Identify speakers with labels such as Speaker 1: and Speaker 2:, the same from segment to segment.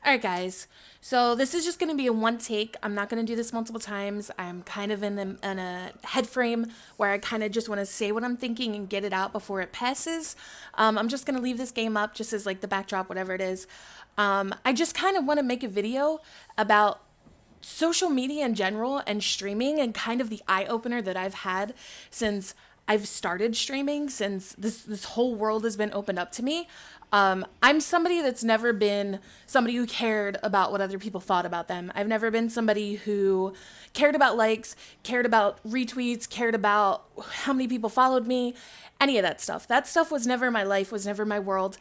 Speaker 1: All right, guys. So this is just going to be a one take. I'm not going to do this multiple times. I'm kind of in a head frame where I kind of just want to say what I'm thinking and get it out before it passes. I'm just going to leave this game up just as like the backdrop, whatever it is. I just kind of want to make a video about social media in general and streaming and kind of the eye opener that I've had since I've started streaming, since this whole world has been opened up to me. I'm somebody that's never been somebody who cared about what other people thought about them. I've never been somebody who cared about likes, cared about retweets, cared about how many people followed me, any of that stuff. That stuff was never my life, was never my world.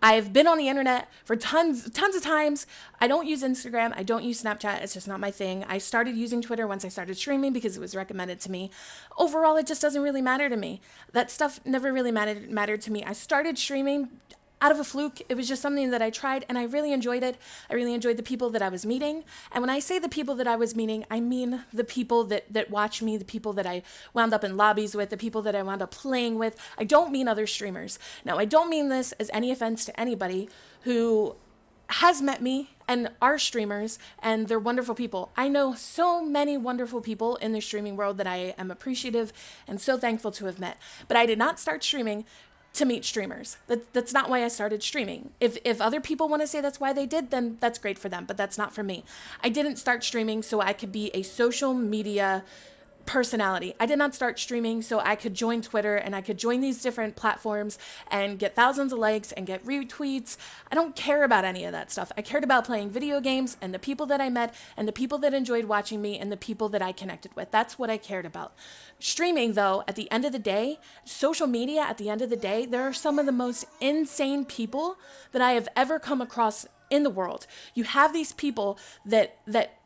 Speaker 1: I've been on the internet for tons of times. I don't use Instagram. I don't use Snapchat. It's just not my thing. I started using Twitter once I started streaming because it was recommended to me. Overall, it just doesn't really matter to me. That stuff never really mattered to me. I started streaming out of a fluke. It was just something that I tried and I really enjoyed it. I really enjoyed the people that I was meeting. And when I say the people that I was meeting, I mean the people that watch me, the people that I wound up in lobbies with, the people that I wound up playing with. I don't mean other streamers. Now, I don't mean this as any offense to anybody who has met me and are streamers, and they're wonderful people. I know so many wonderful people in the streaming world that I am appreciative and so thankful to have met. But I did not start streaming to meet streamers. That's not why I started streaming. If other people want to say that's why they did, then that's great for them, but that's not for me. I didn't start streaming so I could be a social media personality. I did not start streaming so I could join Twitter and I could join these different platforms and get thousands of likes and get retweets. I don't care about any of that stuff. I cared about playing video games and the people that I met and the people that enjoyed watching me and the people that I connected with. That's what I cared about. Streaming, though, at the end of the day, social media, at the end of the day, there are some of the most insane people that I have ever come across in the world. You have these people that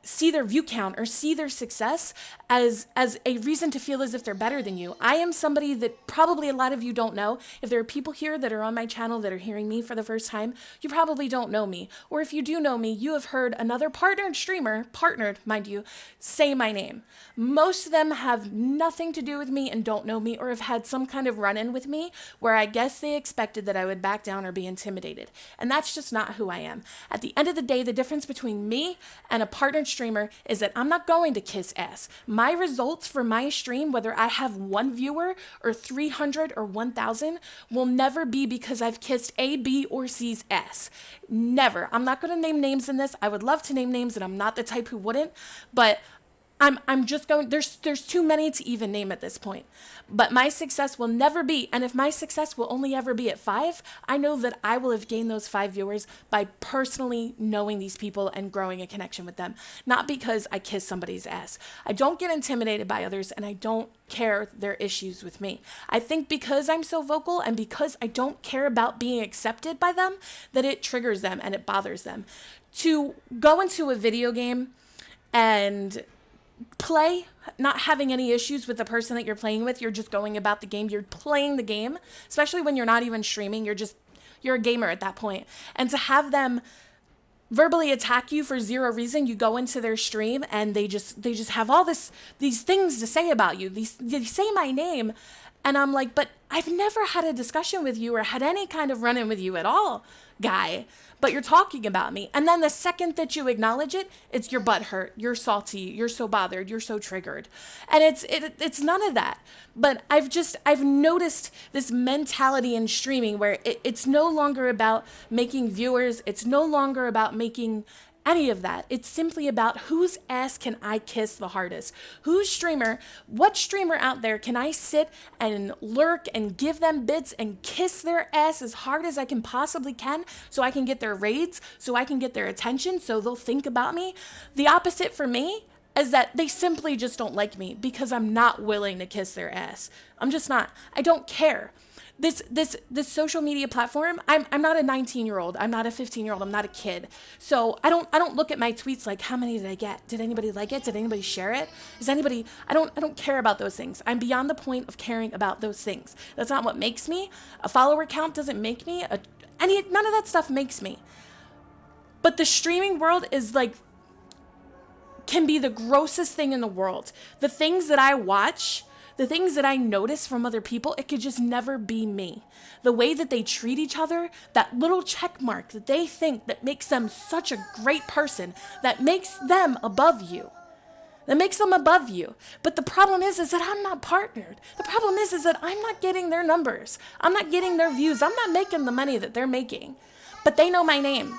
Speaker 1: see their view count or see their success as a reason to feel as if they're better than you. I am somebody that probably a lot of you don't know. If there are people here that are on my channel that are hearing me for the first time, you probably don't know me. Or if you do know me, you have heard another partnered streamer, partnered, mind you, say my name. Most of them have nothing to do with me and don't know me or have had some kind of run-in with me where I guess they expected that I would back down or be intimidated. And that's just not who I am. At the end of the day, the difference between me and a partnered streamer is that I'm not going to kiss ass. My results for my stream, whether I have 1 viewer or 300 or 1,000, will never be because I've kissed A, B, or C's ass. Never. I'm not going to name names in this. I would love to name names, and I'm not the type who wouldn't, but I'm just going, there's too many to even name at this point. But my success will never be, and if my success will only ever be at 5, I know that I will have gained those 5 viewers by personally knowing these people and growing a connection with them. Not because I kiss somebody's ass. I don't get intimidated by others, and I don't care their issues with me. I think because I'm so vocal and because I don't care about being accepted by them, that it triggers them and it bothers them. To go into a video game and play, not having any issues with the person that you're playing with. You're just going about the game. You're playing the game, especially when you're not even streaming. You're a gamer at that point. And to have them verbally attack you for zero reason, you go into their stream and they just have all these things to say about you. They say my name, and I'm like, but I've never had a discussion with you or had any kind of run-in with you at all, guy. But you're talking about me. And then the second that you acknowledge it, it's your butt hurt, you're salty, you're so bothered, you're so triggered. And it's none of that. But I've noticed this mentality in streaming where it's no longer about making viewers, it's no longer about making any of that. It's simply about whose ass can I kiss the hardest? What streamer out there can I sit and lurk and give them bits and kiss their ass as hard as I can possibly can so I can get their raids, so I can get their attention, so they'll think about me? The opposite for me is that they simply just don't like me because I'm not willing to kiss their ass. I'm just not. I don't care. This social media platform, I'm not a 19-year-old. I'm not a 15-year-old. I'm not a kid. So I don't look at my tweets like, how many did I get? Did anybody like it? Did anybody share it? I don't care about those things. I'm beyond the point of caring about those things. That's not what makes me. A follower count doesn't make me. None of that stuff makes me. But the streaming world is like, can be the grossest thing in the world. The things that I watch the things that I notice from other people, it could just never be me. The way that they treat each other, that little check mark that they think that makes them such a great person, that makes them above you. That makes them above you. But the problem is that I'm not partnered. The problem is that I'm not getting their numbers. I'm not getting their views. I'm not making the money that they're making. But they know my name.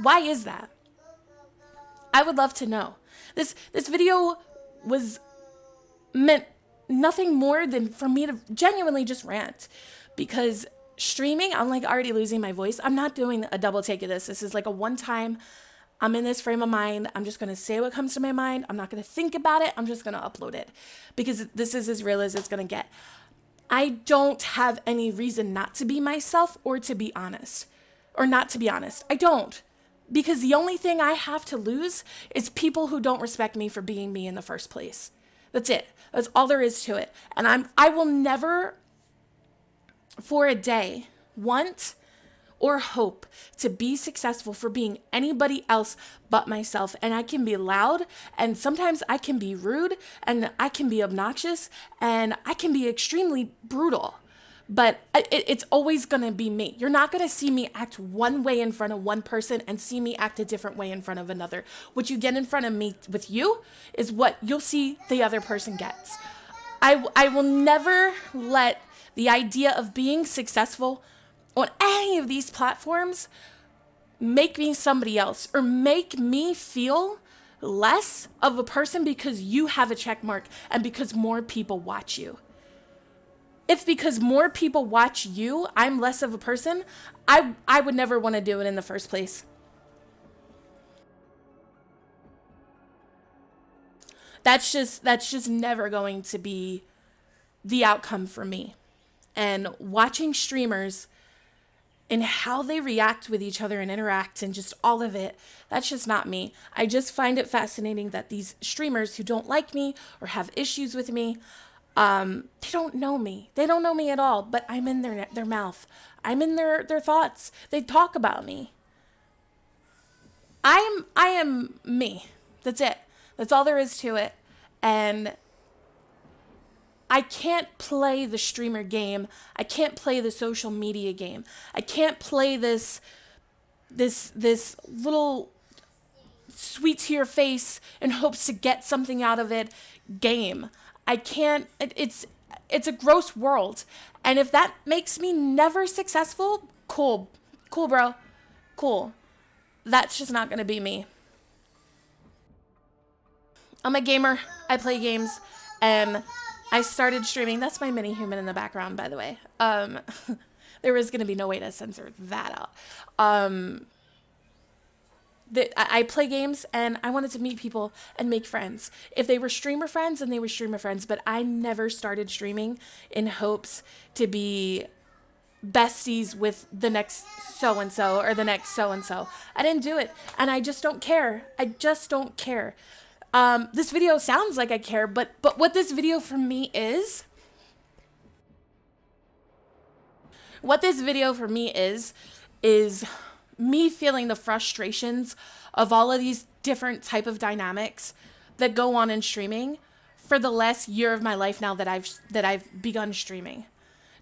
Speaker 1: Why is that? I would love to know. This video was meant nothing more than for me to genuinely just rant, because streaming, I'm like already losing my voice. I'm not doing a double take of this. This is like a one time. I'm in this frame of mind. I'm just going to say what comes to my mind. I'm not going to think about it. I'm just going to upload it because this is as real as it's going to get. I don't have any reason not to be myself or to be honest, or not to be honest. I don't. Because the only thing I have to lose is people who don't respect me for being me in the first place. That's it. That's all there is to it. And I will never for a day want or hope to be successful for being anybody else but myself. And I can be loud, and sometimes I can be rude, and I can be obnoxious, and I can be extremely brutal. But it's always going to be me. You're not going to see me act one way in front of one person and see me act a different way in front of another. What you get in front of me with you is what you'll see the other person gets. I will never let the idea of being successful on any of these platforms make me somebody else or make me feel less of a person because you have a check mark and because more people watch you. If because more people watch you, I'm less of a person, I would never want to do it in the first place. That's just never going to be the outcome for me. And watching streamers and how they react with each other and interact and just all of it, that's just not me. I just find it fascinating that these streamers who don't like me or have issues with me, they don't know me. They don't know me at all, but I'm in their mouth. I'm in their thoughts. They talk about me. I am me. That's it. That's all there is to it. And I can't play the streamer game. I can't play the social media game. I can't play this little sweet to your face in hopes to get something out of it game. I can't, it's a gross world. And if that makes me never successful, cool, bro, cool. That's just not going to be me. I'm a gamer. I play games, and I started streaming. That's my mini human in the background, by the way. There was going to be no way to censor that out. I play games, and I wanted to meet people and make friends. If they were streamer friends, then they were streamer friends. But I never started streaming in hopes to be besties with the next so-and-so or the next so-and-so. I didn't do it, and I just don't care. I just don't care. This video sounds like I care, but what this video for me is, is me feeling the frustrations of all of these different type of dynamics that go on in streaming for the last year of my life now that I've begun streaming.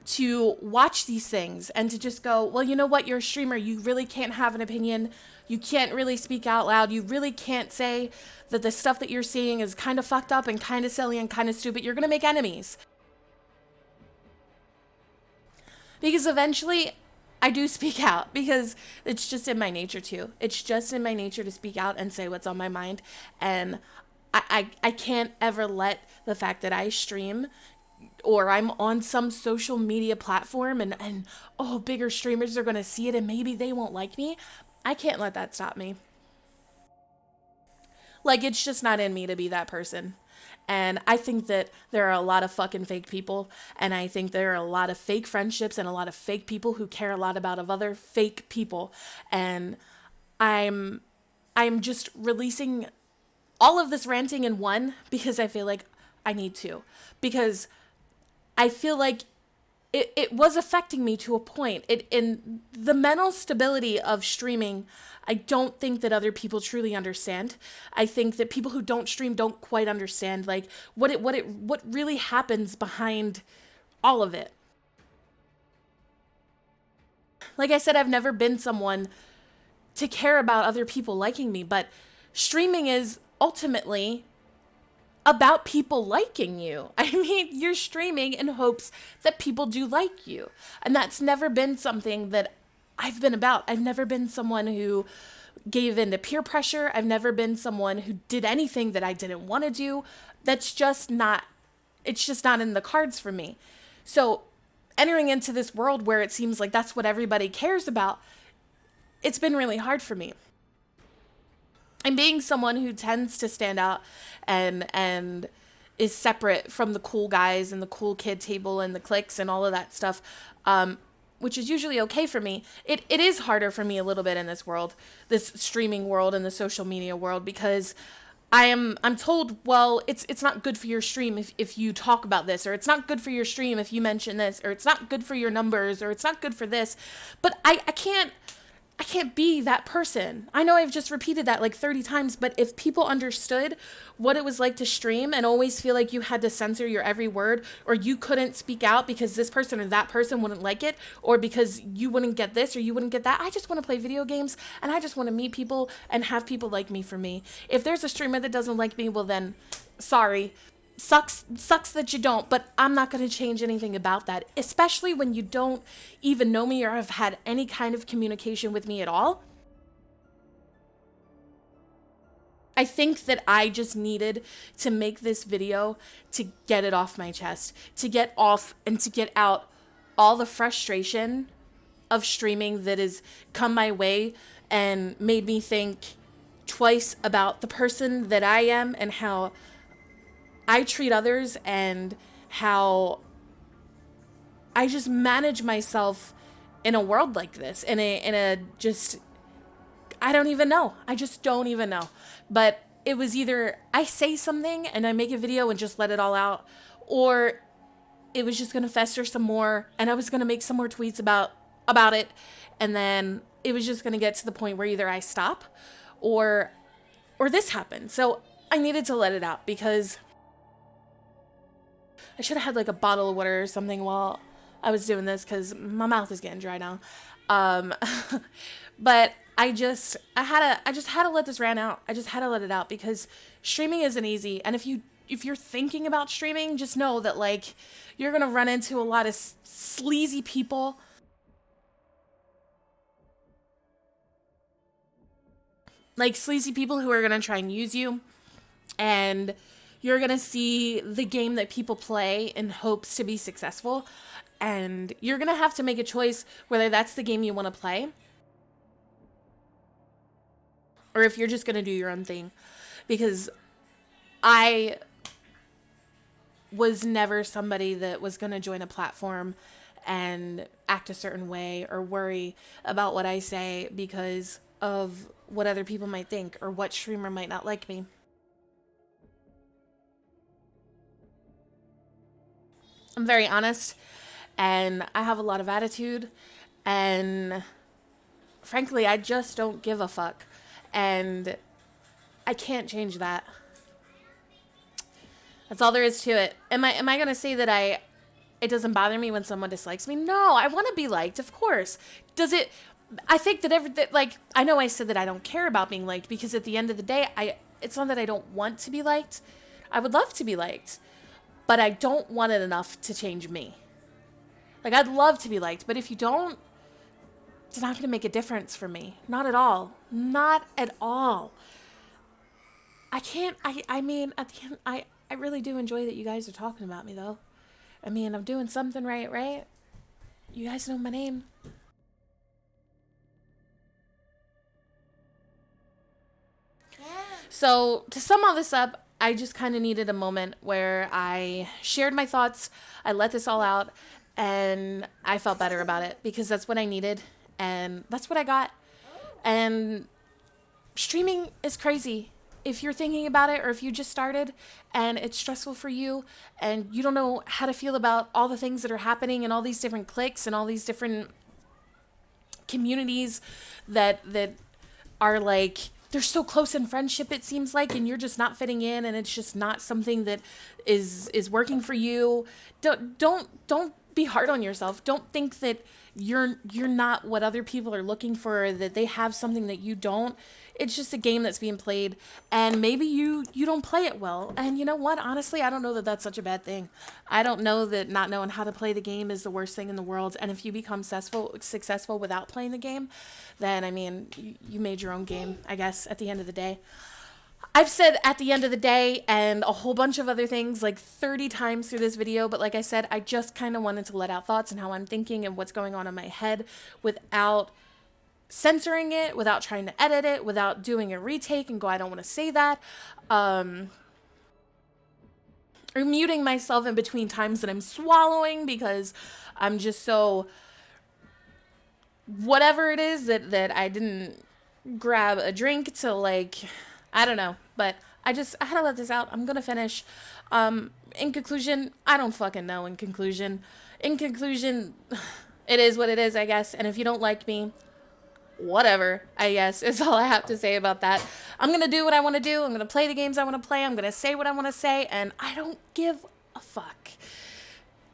Speaker 1: To watch these things and to just go, well, you know what, you're a streamer. You really can't have an opinion. You can't really speak out loud. You really can't say that the stuff that you're seeing is kind of fucked up and kind of silly and kind of stupid. You're going to make enemies. Because eventually I do speak out, because it's just in my nature to. It's just in my nature to speak out and say what's on my mind. And I can't ever let the fact that I stream or I'm on some social media platform and bigger streamers are going to see it and maybe they won't like me. I can't let that stop me. Like, it's just not in me to be that person. And I think that there are a lot of fucking fake people, and I think there are a lot of fake friendships and a lot of fake people who care a lot about other fake people. And I'm just releasing all of this ranting in one because I feel like I need to. Because I feel like it was affecting me to a point. It in the mental stability of streaming, I don't think that other people truly understand. I think that people who don't stream don't quite understand like what really happens behind all of it. Like I said, I've never been someone to care about other people liking me, but streaming is ultimately about people liking you. I mean, you're streaming in hopes that people do like you. And that's never been something that I've been about. I've never been someone who gave in to peer pressure. I've never been someone who did anything that I didn't want to do. That's just not, it's just not in the cards for me. So entering into this world where it seems like that's what everybody cares about, it's been really hard for me. And being someone who tends to stand out and is separate from the cool guys and the cool kid table and the cliques and all of that stuff, which is usually okay for me, it is harder for me a little bit in this world, this streaming world and the social media world, because I'm told, well, it's not good for your stream if you talk about this, or it's not good for your stream if you mention this, or it's not good for your numbers, or it's not good for this. But I can't be that person. I know I've just repeated that like 30 times, but if people understood what it was like to stream and always feel like you had to censor your every word, or you couldn't speak out because this person or that person wouldn't like it, or because you wouldn't get this or you wouldn't get that. I just want to play video games and I just want to meet people and have people like me for me. If there's a streamer that doesn't like me, well then, sorry. Sucks that you don't, but I'm not going to change anything about that, especially when you don't even know me or have had any kind of communication with me at all. I think that I just needed to make this video to get it off my chest, to get off and to get out all the frustration of streaming that has come my way and made me think twice about the person that I am and how I treat others and how I just manage myself in a world like this, in a just, I don't even know. I just don't even know. But it was either I say something and I make a video and just let it all out, or it was just going to fester some more and I was going to make some more tweets about it, and then it was just going to get to the point where either I stop or this happened. So I needed to let it out because I should have had like a bottle of water or something while I was doing this because my mouth is getting dry now. But I just had to let this rant out. I just had to let it out because streaming isn't easy. And if you're thinking about streaming, just know that like you're gonna run into a lot of sleazy people. Like sleazy people who are gonna try and use you, and you're gonna see the game that people play in hopes to be successful, and you're gonna have to make a choice whether that's the game you want to play or if you're just gonna do your own thing. Because I was never somebody that was gonna join a platform and act a certain way or worry about what I say because of what other people might think or what streamer might not like me. I'm very honest and I have a lot of attitude, and frankly, I just don't give a fuck. And I can't change that. That's all there is to it. Am I going to say that it doesn't bother me when someone dislikes me? No, I want to be liked, of course. Does it I think that like I know I said that I don't care about being liked because at the end of the day, it's not that I don't want to be liked. I would love to be liked, but I don't want it enough to change me. Like, I'd love to be liked, but if you don't, it's not going to make a difference for me. Not at all. Not at all. I mean, at the end, I really do enjoy that you guys are talking about me, though. I mean, I'm doing something right? You guys know my name. So, to sum all this up, I just kind of needed a moment where I shared my thoughts, I let this all out, and I felt better about it because that's what I needed, and that's what I got. And streaming is crazy. if you're thinking about it, or if you just started and it's stressful for you and you don't know how to feel about all the things that are happening and all these different cliques and all these different communities that are like, they're so close in friendship, it seems like, and you're just not fitting in, and it's just not something that is working for you. Don't be hard on yourself. Don't think that you're not what other people are looking for, or that they have something that you don't. It's just a game that's being played, and maybe you don't play it well. And you know what? Honestly, I don't know that that's such a bad thing. I don't know that not knowing how to play the game is the worst thing in the world. And if you become successful without playing the game, then I mean, you made your own game, I guess, at the end of the day. I've said at the end of the day and a whole bunch of other things like 30 times through this video, but like I said, I just kind of wanted to let out thoughts and how I'm thinking and what's going on in my head without censoring it, without trying to edit it, without doing a retake and go, I don't want to say that. Or muting myself in between times that I'm swallowing because I'm just so whatever it is that I didn't grab a drink to, like, I don't know, but I had to let this out. I'm gonna finish. In conclusion, I don't fucking know. In conclusion, it is what it is, I guess. And if you don't like me, whatever, I guess, is all I have to say about that. I'm gonna do what I want to do. I'm gonna play the games I want to play. I'm gonna say what I want to say, and I don't give a fuck.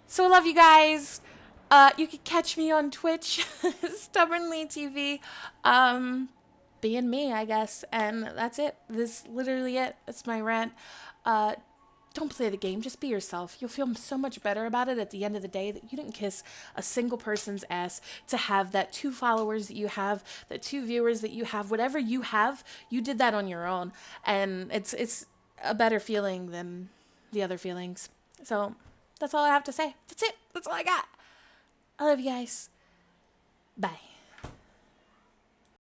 Speaker 1: So I love you guys. You can catch me on Twitch, Stubbornly TV. Being me, I guess. And that's it. This is literally it. That's my rant. Don't play the game. Just be yourself. You'll feel so much better about it at the end of the day that you didn't kiss a single person's ass to have that 2 followers that you have, that 2 viewers that you have, whatever you have, you did that on your own. And it's a better feeling than the other feelings. So that's all I have to say. That's it. That's all I got. I love you guys. Bye.